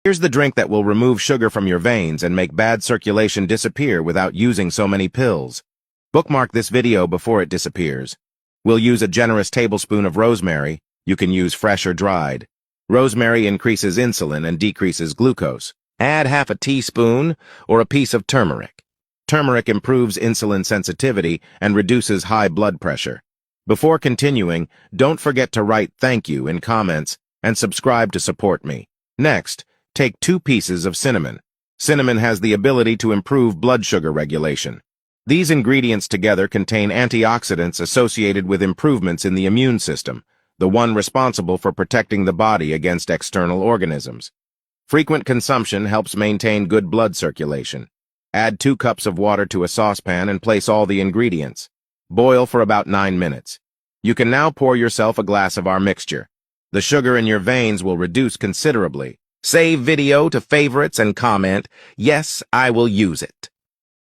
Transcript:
Here's the drink that will remove sugar from your veins and make bad circulation disappear without using so many pills. Bookmark this video before it disappears. We'll use a generous tablespoon of rosemary. You can use fresh or dried. Rosemary increases insulin and decreases glucose. Add half a teaspoon or a piece of turmeric. Turmeric improves insulin sensitivity and reduces high blood pressure. Before continuing, don't forget to write thank you in comments and subscribe to support me. Next, take 2 pieces of cinnamon. Cinnamon has the ability to improve blood sugar regulation. These ingredients together contain antioxidants associated with improvements in the immune system, the one responsible for protecting the body against external organisms. Frequent consumption helps maintain good blood circulation. Add 2 cups of water to a saucepan and place all the ingredients. Boil for about 9 minutes. You can now pour yourself a glass of our mixture. The sugar in your veins will reduce considerably. Save video to favorites and comment, "Yes, I will use it."